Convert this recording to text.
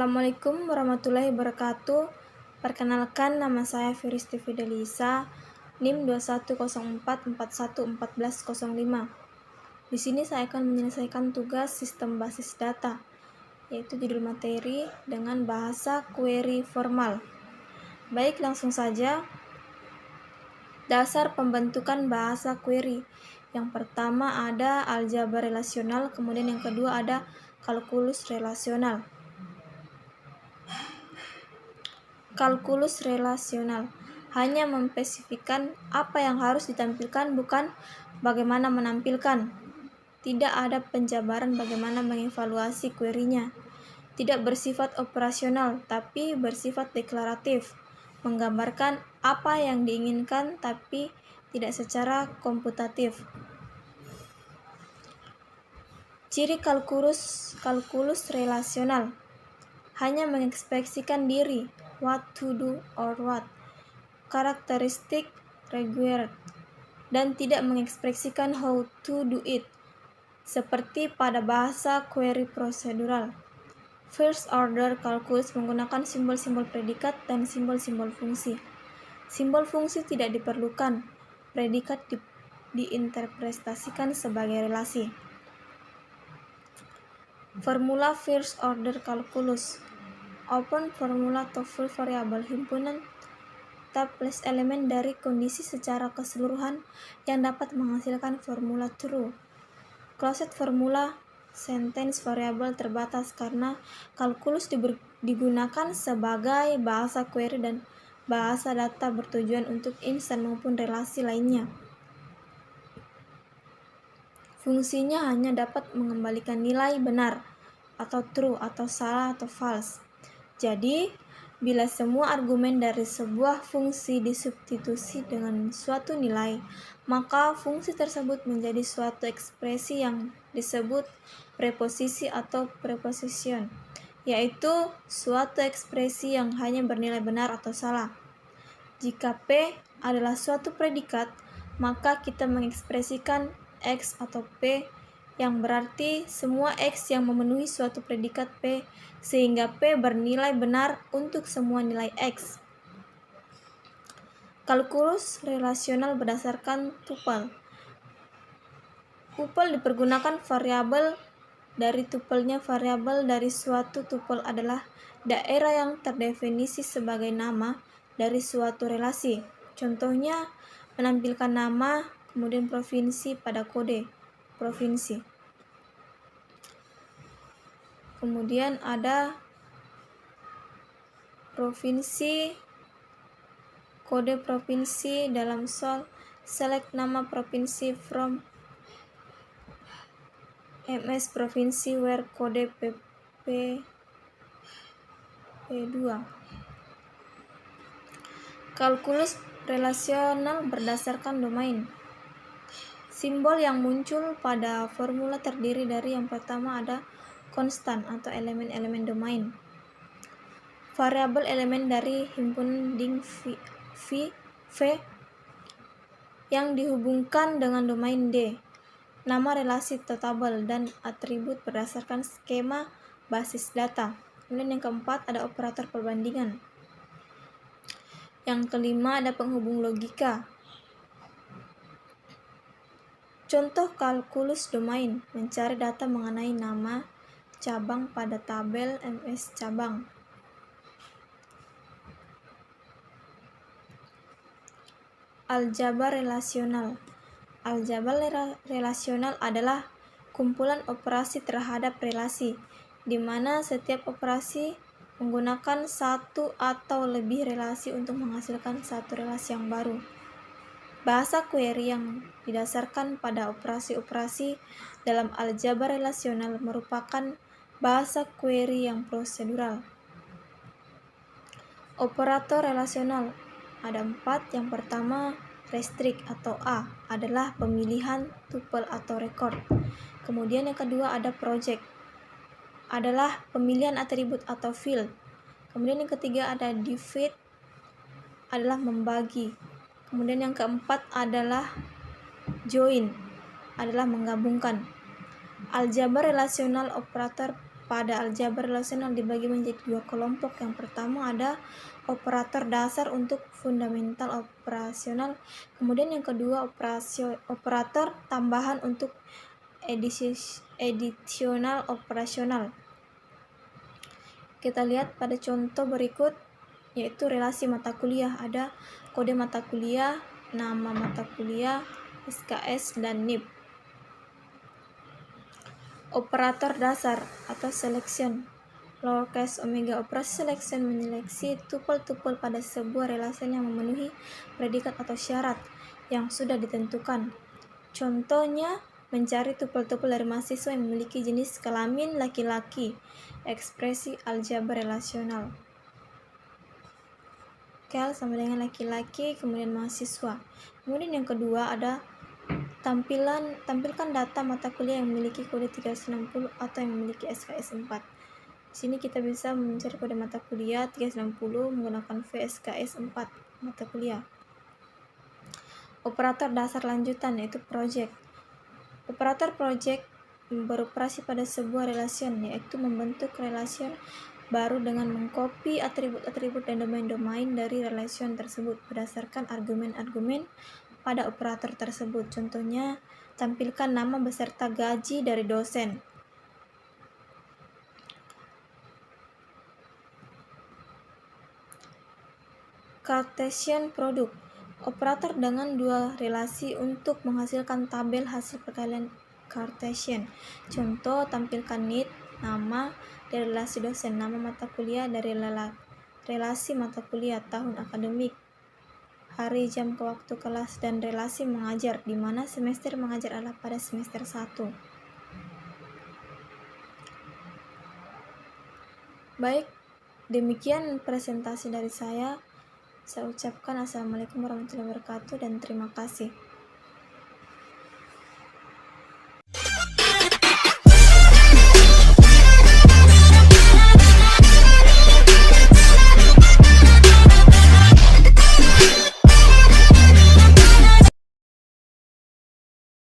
Assalamualaikum warahmatullahi wabarakatuh. Perkenalkan, nama saya Firisti Fidelisa, NIM 2104411405. Di sini saya akan menyelesaikan tugas sistem basis data, yaitu judul materi dengan bahasa query formal. Baik, langsung saja. Dasar pembentukan bahasa query. Yang pertama ada aljabar relasional, kemudian yang kedua ada kalkulus relasional. Kalkulus relasional hanya memspesifikkan apa yang harus ditampilkan, bukan bagaimana menampilkan. Tidak ada penjabaran bagaimana mengevaluasi query-nya. Tidak bersifat operasional, tapi bersifat deklaratif, menggambarkan apa yang diinginkan tapi tidak secara komputatif. Ciri kalkulus relasional hanya mengekspresikan diri, what to do or what, karakteristik required, dan tidak mengekspresikan how to do it, seperti pada bahasa query prosedural. First order calculus menggunakan simbol-simbol predikat dan simbol-simbol fungsi. Simbol fungsi tidak diperlukan, predikat diinterpretasikan sebagai relasi. Formula first order calculus. Open formula tuple variabel himpunan tuple elemen dari kondisi secara keseluruhan yang dapat menghasilkan formula true. Closed formula sentence variabel terbatas karena kalkulus digunakan sebagai bahasa query dan bahasa data bertujuan untuk insan maupun relasi lainnya. Fungsinya hanya dapat mengembalikan nilai benar atau true atau salah atau false. Jadi, bila semua argumen dari sebuah fungsi disubstitusi dengan suatu nilai, maka fungsi tersebut menjadi suatu ekspresi yang disebut preposisi atau preposition, yaitu suatu ekspresi yang hanya bernilai benar atau salah. Jika P adalah suatu predikat, maka kita mengekspresikan X atau P, yang berarti semua X yang memenuhi suatu predikat P, sehingga P bernilai benar untuk semua nilai X. Kalkulus relasional berdasarkan tuple. Tuple dipergunakan variabel dari tupelnya. Variabel dari suatu tuple adalah daerah yang terdefinisi sebagai nama dari suatu relasi. Contohnya, menampilkan nama, kemudian provinsi pada kode provinsi. Kemudian ada provinsi, kode provinsi dalam sol, select nama provinsi from MS provinsi where kode P2. Kalkulus relasional berdasarkan domain. Simbol yang muncul pada formula terdiri dari yang pertama ada konstan atau elemen-elemen domain. Variabel elemen dari himpunan ding V yang dihubungkan dengan domain D. Nama relasi atau tabel dan atribut berdasarkan skema basis data. Kemudian yang keempat ada operator perbandingan. Yang kelima ada penghubung logika. Contoh kalkulus domain, mencari data mengenai nama cabang pada tabel MS cabang. Aljabar relasional. Aljabar relasional adalah kumpulan operasi terhadap relasi, di mana setiap operasi menggunakan satu atau lebih relasi untuk menghasilkan satu relasi yang baru. Bahasa query yang didasarkan pada operasi-operasi dalam aljabar relasional merupakan bahasa query yang prosedural. Operator relasional ada 4. Yang pertama, restrict atau A adalah pemilihan tuple atau record. Kemudian yang kedua ada project, adalah pemilihan atribut atau field. Kemudian yang ketiga ada divide, adalah membagi. Kemudian yang keempat adalah join, adalah menggabungkan. Aljabar relasional operator pada aljabar relasional dibagi menjadi dua kelompok. Yang pertama ada operator dasar untuk fundamental operasional, kemudian yang kedua operator tambahan untuk additional operasional. Kita lihat pada contoh berikut, yaitu relasi mata kuliah. Ada kode mata kuliah, nama mata kuliah, SKS, dan NIP. Operator dasar atau selection lowercase omega. Operasi selection menyeleksi tupel-tupel pada sebuah relasi yang memenuhi predikat atau syarat yang sudah ditentukan. Contohnya, mencari tupel-tupel dari mahasiswa yang memiliki jenis kelamin laki-laki. Ekspresi aljabar relasional. Kel sama dengan laki-laki, kemudian mahasiswa. Kemudian yang kedua ada tampilkan data mata kuliah yang memiliki kode 360 atau yang memiliki SKS 4. Di sini kita bisa mencari kode mata kuliah 360 menggunakan VSKS 4 mata kuliah. Operator dasar lanjutan yaitu project. Operator project beroperasi pada sebuah relation, yaitu membentuk relation baru dengan mengcopy atribut-atribut dan domain-domain dari relation tersebut berdasarkan argumen-argumen pada operator tersebut. Contohnya, tampilkan nama beserta gaji dari dosen. Cartesian product. Operator dengan dua relasi untuk menghasilkan tabel hasil perkalian Cartesian. Contoh, tampilkan NIT, nama dari relasi dosen, nama mata kuliah dari relasi mata kuliah, tahun akademik, hari, jam, ke waktu kelas, dan relasi mengajar, di mana semester mengajar adalah pada semester 1. Baik, demikian presentasi dari saya. Saya ucapkan assalamualaikum warahmatullahi wabarakatuh dan terima kasih.